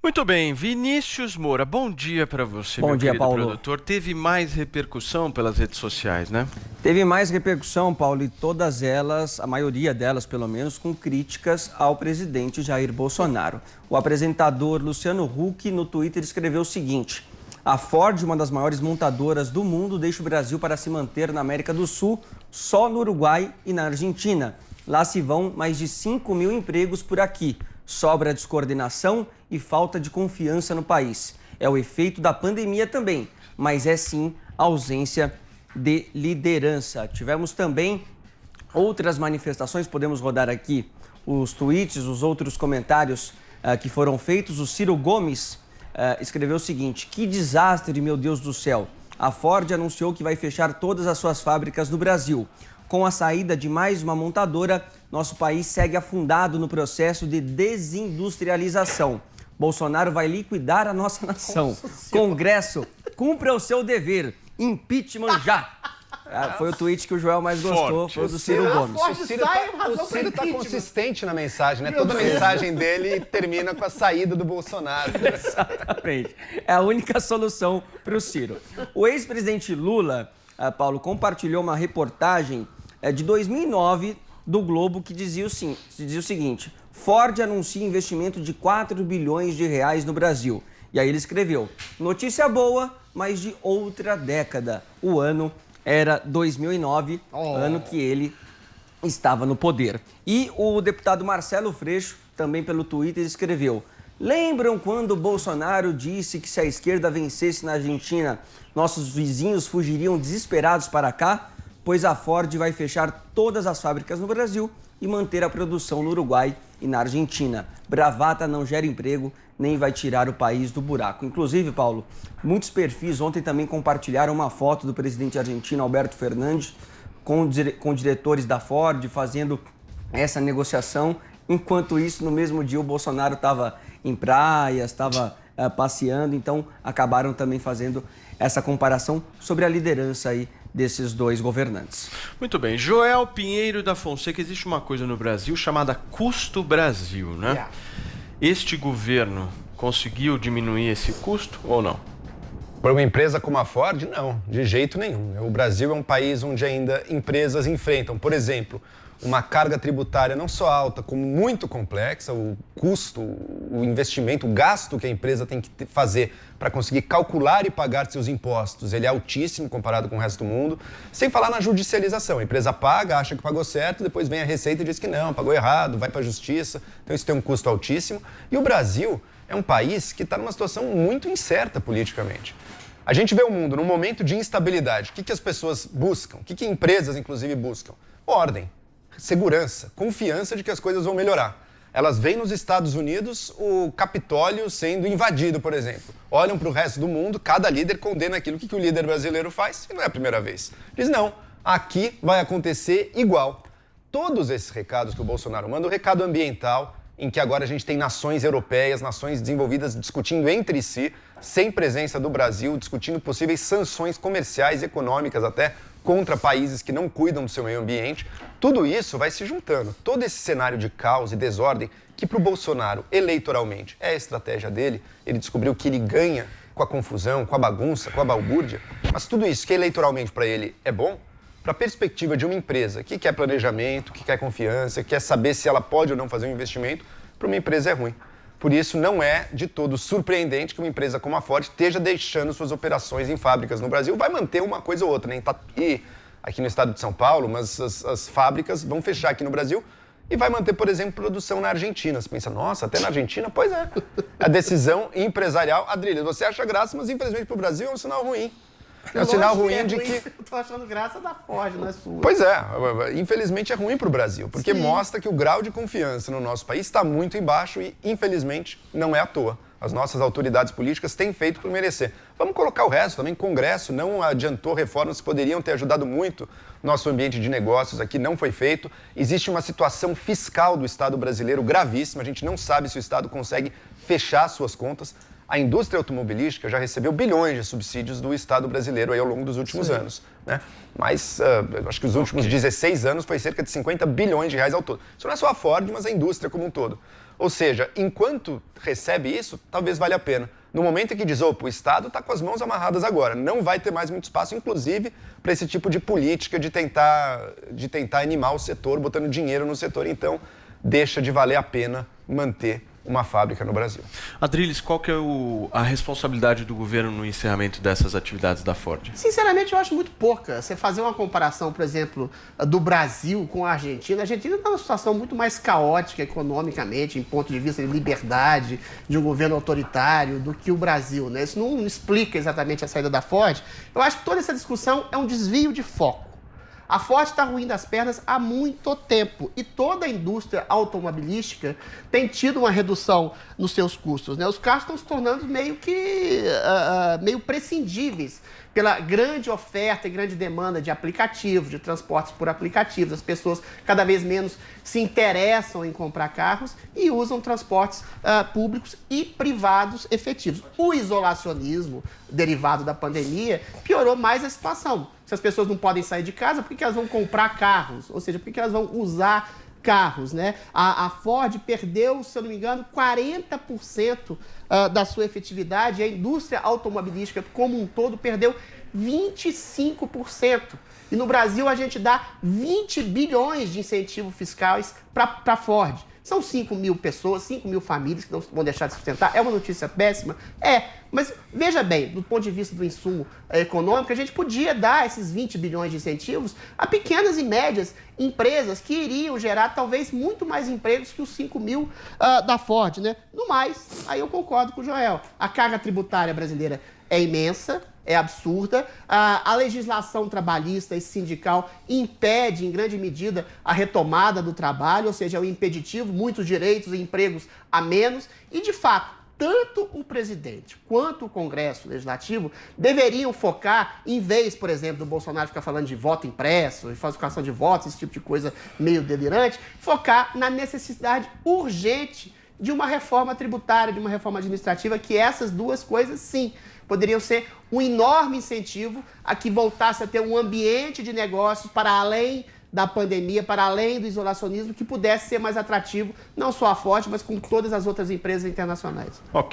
Muito bem, Vinícius Moura, bom dia para você, Bom meu dia, querido Paulo. produtor. Teve mais repercussão pelas redes sociais, né? Teve mais repercussão, Paulo, e todas elas, a maioria delas pelo menos, com críticas ao presidente Jair Bolsonaro. O apresentador Luciano Huck no Twitter escreveu o seguinte: a Ford, uma das maiores montadoras do mundo, deixa o Brasil para se manter na América do Sul, só no Uruguai e na Argentina. Lá se vão mais de 5 mil empregos por aqui. Sobra descoordenação e falta de confiança no país. É o efeito da pandemia também, mas é sim a ausência de liderança. Tivemos também outras manifestações, podemos rodar aqui os tweets, os outros comentários que foram feitos. O Ciro Gomes escreveu o seguinte: que desastre, meu Deus do céu. A Ford anunciou que vai fechar todas as suas fábricas no Brasil. Com a saída de mais uma montadora, nosso país segue afundado no processo de desindustrialização. Bolsonaro vai liquidar a nossa nação. Congresso, cumpra o seu dever. Impeachment já. Foi o tweet que o Joel mais gostou, foi o do Ciro Gomes. O Ciro está consistente na mensagem, né? Toda mensagem dele termina com a saída do Bolsonaro. Exatamente. É a única solução para o Ciro. O ex-presidente Lula, Paulo, compartilhou uma reportagem de 2009 do Globo que dizia o seguinte: Ford anuncia investimento de 4 bilhões de reais no Brasil. E aí ele escreveu: notícia boa, mas de outra década. O ano era 2009, ano que ele estava no poder. E o deputado Marcelo Freixo, também pelo Twitter, escreveu: lembram quando Bolsonaro disse que se a esquerda vencesse na Argentina, nossos vizinhos fugiriam desesperados para cá? Pois a Ford vai fechar todas as fábricas no Brasil e manter a produção no Uruguai e na Argentina. Bravata não gera emprego, nem vai tirar o país do buraco. Inclusive, Paulo, muitos perfis ontem também compartilharam uma foto do presidente argentino Alberto Fernandes com diretores da Ford fazendo essa negociação. Enquanto isso, no mesmo dia, o Bolsonaro estava em praias, estava passeando, então acabaram também fazendo essa comparação sobre a liderança aí desses dois governantes. Muito bem, Joel Pinheiro da Fonseca, existe uma coisa no Brasil chamada custo Brasil, né? Este governo conseguiu diminuir esse custo ou não? Para uma empresa como a Ford, não, de jeito nenhum. O Brasil é um país onde ainda empresas enfrentam, por exemplo, uma carga tributária não só alta, como muito complexa. O custo, o investimento, o gasto que a empresa tem que fazer para conseguir calcular e pagar seus impostos, ele é altíssimo comparado com o resto do mundo. Sem falar na judicialização. A empresa paga, acha que pagou certo, depois vem a Receita e diz que não, pagou errado, vai para a Justiça. Então isso tem um custo altíssimo. E o Brasil é um país que está numa situação muito incerta politicamente. A gente vê o mundo num momento de instabilidade. O que as pessoas buscam? O que empresas, inclusive, buscam? Ordem, segurança, confiança de que as coisas vão melhorar. Elas veem nos Estados Unidos o Capitólio sendo invadido, por exemplo. Olham para o resto do mundo, cada líder condena aquilo. O que o líder brasileiro faz? E não é a primeira vez. Diz, não, aqui vai acontecer igual. Todos esses recados que o Bolsonaro manda, o recado ambiental, em que agora a gente tem nações europeias, nações desenvolvidas discutindo entre si, sem presença do Brasil, discutindo possíveis sanções comerciais e econômicas até contra países que não cuidam do seu meio ambiente. Tudo isso vai se juntando. Todo esse cenário de caos e desordem, que para o Bolsonaro, eleitoralmente, é a estratégia dele. Ele descobriu que ele ganha com a confusão, com a bagunça, com a balbúrdia. Mas tudo isso que eleitoralmente para ele é bom, para a perspectiva de uma empresa que quer planejamento, que quer confiança, que quer saber se ela pode ou não fazer um investimento, para uma empresa é ruim. Por isso, não é de todo surpreendente que uma empresa como a Ford esteja deixando suas operações em fábricas no Brasil. Vai manter uma coisa ou outra, né? E aqui no estado de São Paulo, mas as fábricas vão fechar aqui no Brasil e vai manter, por exemplo, produção na Argentina. Você pensa, nossa, até na Argentina? Pois é. A decisão empresarial, Adrilha, você acha graça, mas infelizmente para o Brasil é um sinal ruim. É um sinal ruim de que... Eu tô achando graça da Ford, não é sua. Pois é, infelizmente é ruim para o Brasil, porque mostra que o grau de confiança no nosso país está muito embaixo e, infelizmente, não é à toa. As nossas autoridades políticas têm feito por merecer. Vamos colocar o resto também. Congresso não adiantou reformas que poderiam ter ajudado muito nosso ambiente de negócios aqui, não foi feito. Existe uma situação fiscal do Estado brasileiro gravíssima. A gente não sabe se o Estado consegue fechar suas contas. A indústria automobilística já recebeu bilhões de subsídios do Estado brasileiro aí ao longo dos últimos anos, né? Mas acho que os últimos 16 anos foi cerca de 50 bilhões de reais ao todo. Isso não é só a Ford, mas a indústria como um todo. Ou seja, enquanto recebe isso, talvez valha a pena. No momento em que diz, o Estado está com as mãos amarradas agora, não vai ter mais muito espaço, inclusive, para esse tipo de política de tentar animar o setor, botando dinheiro no setor. Então, deixa de valer a pena manter uma fábrica no Brasil. Adriles, qual que é a responsabilidade do governo no encerramento dessas atividades da Ford? Sinceramente, eu acho muito pouca. Você fazer uma comparação, por exemplo, do Brasil com a Argentina está numa situação muito mais caótica economicamente, em ponto de vista de liberdade, de um governo autoritário, do que o Brasil, né? Isso não explica exatamente a saída da Ford. Eu acho que toda essa discussão é um desvio de foco. A Ford está ruindo as pernas há muito tempo e toda a indústria automobilística tem tido uma redução nos seus custos, né? Os carros estão se tornando meio prescindíveis pela grande oferta e grande demanda de aplicativos, de transportes por aplicativos. As pessoas cada vez menos se interessam em comprar carros e usam transportes públicos e privados efetivos. O isolacionismo derivado da pandemia piorou mais a situação. Se as pessoas não podem sair de casa, por que elas vão comprar carros? Ou seja, por que elas vão usar carros, né? A Ford perdeu, se eu não me engano, 40% da sua efetividade. A indústria automobilística como um todo perdeu 25%. E no Brasil a gente dá 20 bilhões de incentivos fiscais para a Ford. São 5 mil pessoas, 5 mil famílias que não vão deixar de sustentar. É uma notícia péssima? Mas veja bem, do ponto de vista do insumo econômico, a gente podia dar esses 20 bilhões de incentivos a pequenas e médias empresas que iriam gerar talvez muito mais empregos que os 5 mil da Ford, né? No mais, aí eu concordo com o Joel. A carga tributária brasileira é imensa, é absurda. A legislação trabalhista e sindical impede, em grande medida, a retomada do trabalho, ou seja, é um impeditivo, muitos direitos e empregos a menos. E, de fato, tanto o presidente quanto o Congresso Legislativo deveriam focar, em vez, por exemplo, do Bolsonaro ficar falando de voto impresso, de falsificação de votos, esse tipo de coisa meio delirante, focar na necessidade urgente de uma reforma tributária, de uma reforma administrativa, que essas duas coisas, sim, poderiam ser um enorme incentivo a que voltasse a ter um ambiente de negócios para além da pandemia, para além do isolacionismo, que pudesse ser mais atrativo, não só a Ford, mas com todas as outras empresas internacionais.